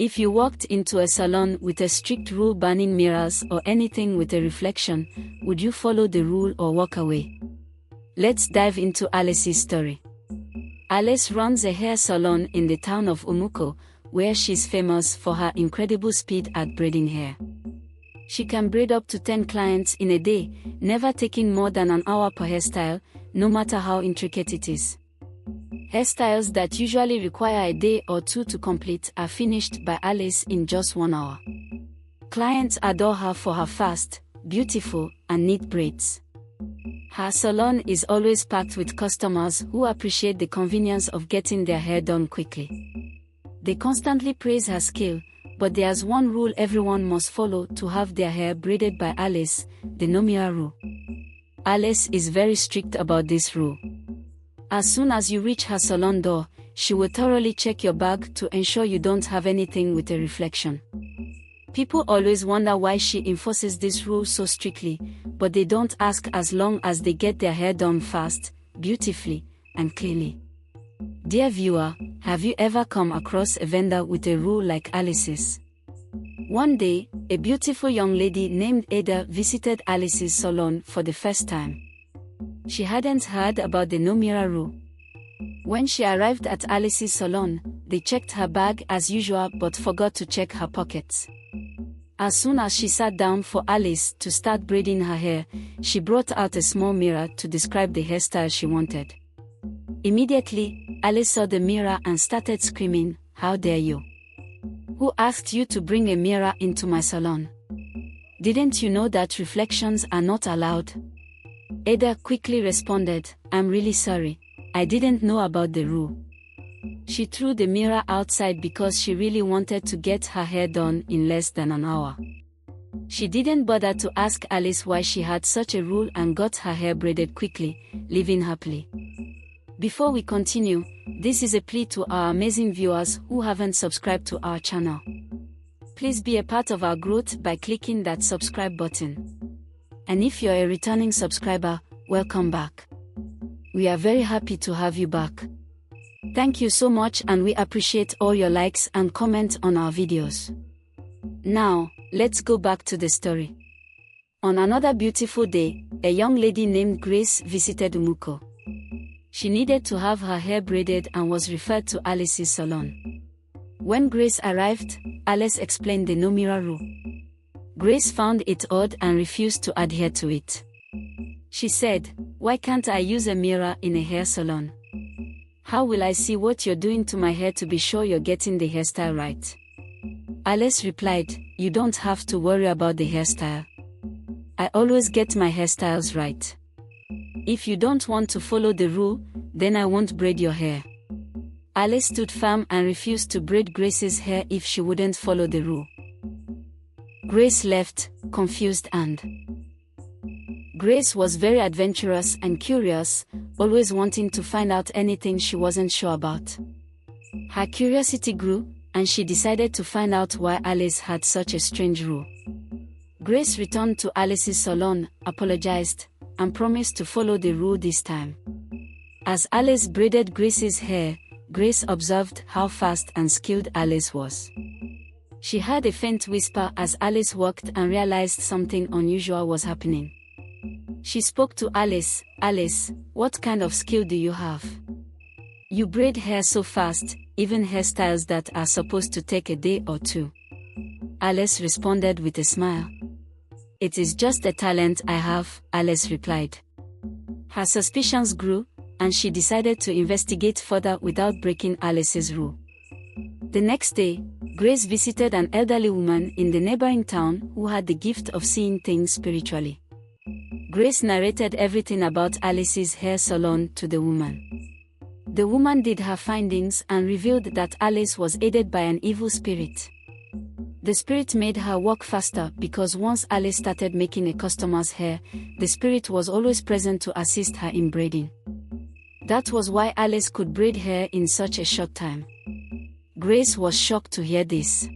If you walked into a salon with a strict rule banning mirrors or anything with a reflection, would you follow the rule or walk away? Let's dive into Alice's story. Alice runs a hair salon in the town of Umuko, where she's famous for her incredible speed at braiding hair. She can braid up to 10 clients in a day, never taking more than an hour per hairstyle, no matter how intricate it is. Hairstyles that usually require a day or two to complete are finished by Alice in just 1 hour. Clients adore her for her fast, beautiful, and neat braids. Her salon is always packed with customers who appreciate the convenience of getting their hair done quickly. They constantly praise her skill, but there's one rule everyone must follow to have their hair braided by Alice, the no mirror rule. Alice is very strict about this rule. As soon as you reach her salon door, she will thoroughly check your bag to ensure you don't have anything with a reflection. People always wonder why she enforces this rule so strictly, but they don't ask as long as they get their hair done fast, beautifully, and cleanly. Dear viewer, have you ever come across a vendor with a rule like Alice's? One day, a beautiful young lady named Ada visited Alice's salon for the first time. She hadn't heard about the no mirror rule. When she arrived at Alice's salon, they checked her bag as usual but forgot to check her pockets. As soon as she sat down for Alice to start braiding her hair, she brought out a small mirror to describe the hairstyle she wanted. Immediately, Alice saw the mirror and started screaming, "How dare you? Who asked you to bring a mirror into my salon? Didn't you know that reflections are not allowed?" Ada quickly responded, "I'm really sorry, I didn't know about the rule." She threw the mirror outside because she really wanted to get her hair done in less than an hour. She didn't bother to ask Alice why she had such a rule and got her hair braided quickly, living happily. Before we continue, this is a plea to our amazing viewers who haven't subscribed to our channel. Please be a part of our growth by clicking that subscribe button. And if you're a returning subscriber, welcome back. We are very happy to have you back. Thank you so much and we appreciate all your likes and comments on our videos. Now, let's go back to the story. On another beautiful day, a young lady named Grace visited Umuko. She needed to have her hair braided and was referred to Alice's salon. When Grace arrived, Alice explained the no mirror rule. Grace found it odd and refused to adhere to it. She said, "Why can't I use a mirror in a hair salon? How will I see what you're doing to my hair to be sure you're getting the hairstyle right?" Alice replied, "You don't have to worry about the hairstyle. I always get my hairstyles right. If you don't want to follow the rule, then I won't braid your hair." Alice stood firm and refused to braid Grace's hair if she wouldn't follow the rule. Grace left, confused and Grace was very adventurous and curious, always wanting to find out anything she wasn't sure about. Her curiosity grew, and she decided to find out why Alice had such a strange rule. Grace returned to Alice's salon, apologized, and promised to follow the rule this time. As Alice braided Grace's hair, Grace observed how fast and skilled Alice was. She heard a faint whisper as Alice walked and realized something unusual was happening. She spoke to Alice, "Alice, what kind of skill do you have? You braid hair so fast, even hairstyles that are supposed to take a day or two." Alice responded with a smile. "It is just a talent I have," Alice replied. Her suspicions grew, and she decided to investigate further without breaking Alice's rule. The next day, Grace visited an elderly woman in the neighboring town who had the gift of seeing things spiritually. Grace narrated everything about Alice's hair salon to the woman. The woman did her findings and revealed that Alice was aided by an evil spirit. The spirit made her work faster because once Alice started making a customer's hair, the spirit was always present to assist her in braiding. That was why Alice could braid hair in such a short time. Grace was shocked to hear this.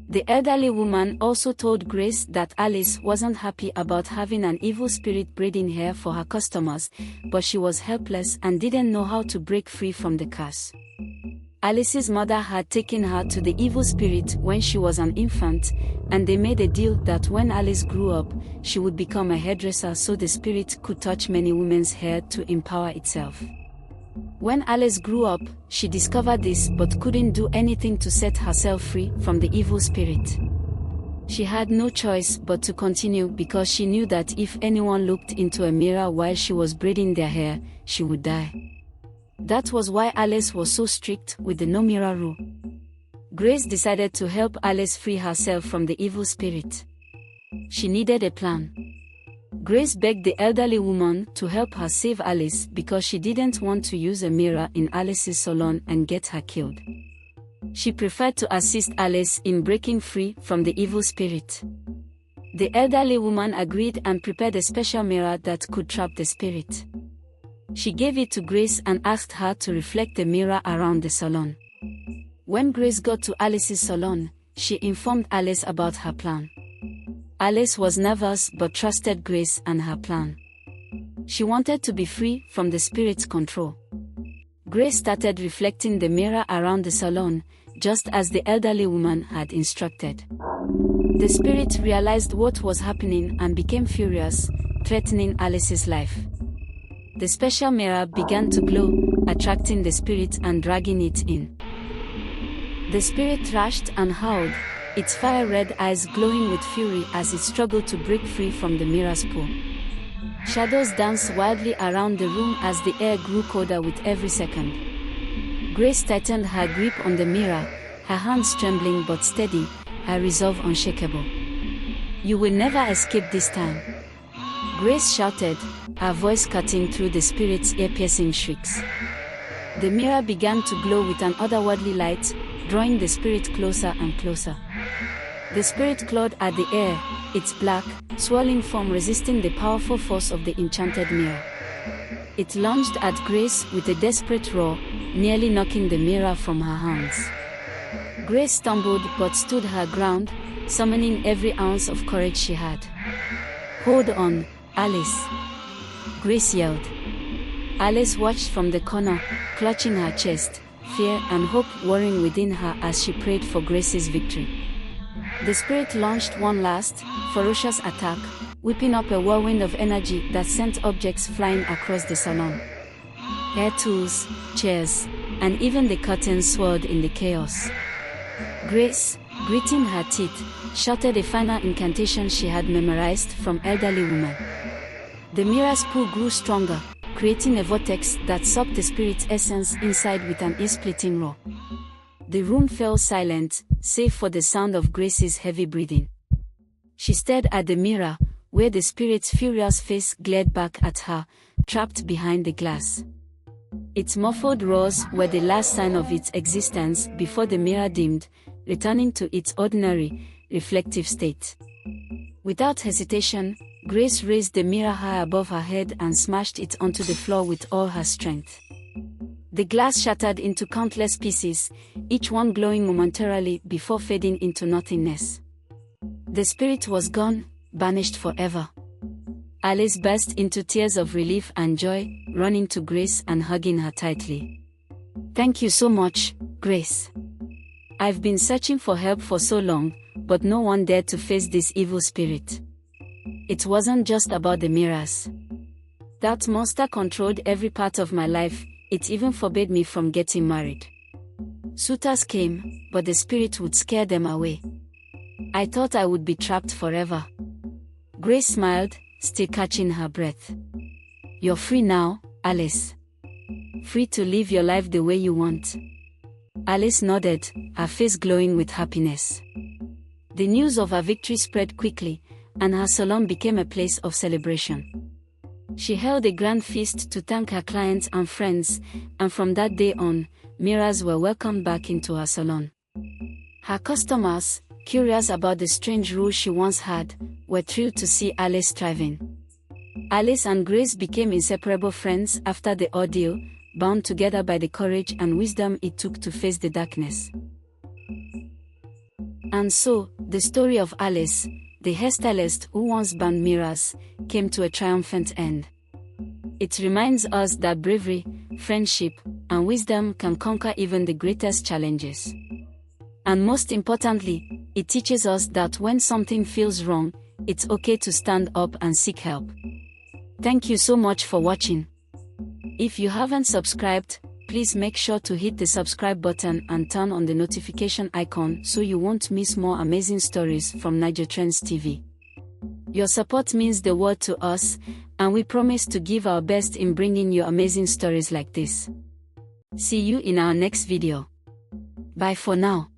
The elderly woman also told Grace that Alice wasn't happy about having an evil spirit braiding hair for her customers, but she was helpless and didn't know how to break free from the curse. Alice's mother had taken her to the evil spirit when she was an infant, and they made a deal that when Alice grew up, she would become a hairdresser so the spirit could touch many women's hair to empower itself. When Alice grew up, she discovered this but couldn't do anything to set herself free from the evil spirit. She had no choice but to continue because she knew that if anyone looked into a mirror while she was braiding their hair, she would die. That was why Alice was so strict with the no mirror rule. Grace decided to help Alice free herself from the evil spirit. She needed a plan. Grace begged the elderly woman to help her save Alice because she didn't want to use a mirror in Alice's salon and get her killed. She preferred to assist Alice in breaking free from the evil spirit. The elderly woman agreed and prepared a special mirror that could trap the spirit. She gave it to Grace and asked her to reflect the mirror around the salon. When Grace got to Alice's salon, she informed Alice about her plan. Alice was nervous but trusted Grace and her plan. She wanted to be free from the spirit's control. Grace started reflecting the mirror around the salon, just as the elderly woman had instructed. The spirit realized what was happening and became furious, threatening Alice's life. The special mirror began to glow, attracting the spirit and dragging it in. The spirit thrashed and howled, its fire-red eyes glowing with fury as it struggled to break free from the mirror's pull. Shadows danced wildly around the room as the air grew colder with every second. Grace tightened her grip on the mirror, her hands trembling but steady, her resolve unshakable. "You will never escape this time," Grace shouted, her voice cutting through the spirit's ear-piercing shrieks. The mirror began to glow with an otherworldly light, drawing the spirit closer and closer. The spirit clawed at the air, its black, swirling form resisting the powerful force of the enchanted mirror. It lunged at Grace with a desperate roar, nearly knocking the mirror from her hands. Grace stumbled but stood her ground, summoning every ounce of courage she had. "Hold on, Alice," Grace yelled. Alice watched from the corner, clutching her chest, fear and hope warring within her as she prayed for Grace's victory. The spirit launched one last, ferocious attack, whipping up a whirlwind of energy that sent objects flying across the salon. Hair tools, chairs, and even the curtains swirled in the chaos. Grace, gritting her teeth, shouted a final incantation she had memorized from elderly woman. The mirror's pull grew stronger, creating a vortex that sucked the spirit's essence inside with an ear-splitting roar. The room fell silent, save for the sound of Grace's heavy breathing. She stared at the mirror, where the spirit's furious face glared back at her, trapped behind the glass. Its muffled roars were the last sign of its existence before the mirror dimmed, returning to its ordinary, reflective state. Without hesitation, Grace raised the mirror high above her head and smashed it onto the floor with all her strength. The glass shattered into countless pieces, each one glowing momentarily before fading into nothingness. The spirit was gone, banished forever. Alice burst into tears of relief and joy, running to Grace and hugging her tightly. "Thank you so much, Grace. I've been searching for help for so long, but no one dared to face this evil spirit. It wasn't just about the mirrors. That monster controlled every part of my life, it even forbade me from getting married. Suitors came, but the spirit would scare them away. I thought I would be trapped forever." Grace smiled, still catching her breath. "You're free now, Alice. Free to live your life the way you want." Alice nodded, her face glowing with happiness. The news of her victory spread quickly, and her salon became a place of celebration. She held a grand feast to thank her clients and friends, and from that day on, mirrors were welcomed back into her salon. Her customers, curious about the strange rule she once had, were thrilled to see Alice thriving. Alice and Grace became inseparable friends after the ordeal, bound together by the courage and wisdom it took to face the darkness. And so, the story of Alice, the hairstylist who once banned mirrors, came to a triumphant end. It reminds us that bravery, friendship, and wisdom can conquer even the greatest challenges. And most importantly, it teaches us that when something feels wrong, it's okay to stand up and seek help. Thank you so much for watching. If you haven't subscribed, please make sure to hit the subscribe button and turn on the notification icon so you won't miss more amazing stories from NaijaTrends TV. Your support means the world to us, and we promise to give our best in bringing you amazing stories like this. See you in our next video. Bye for now.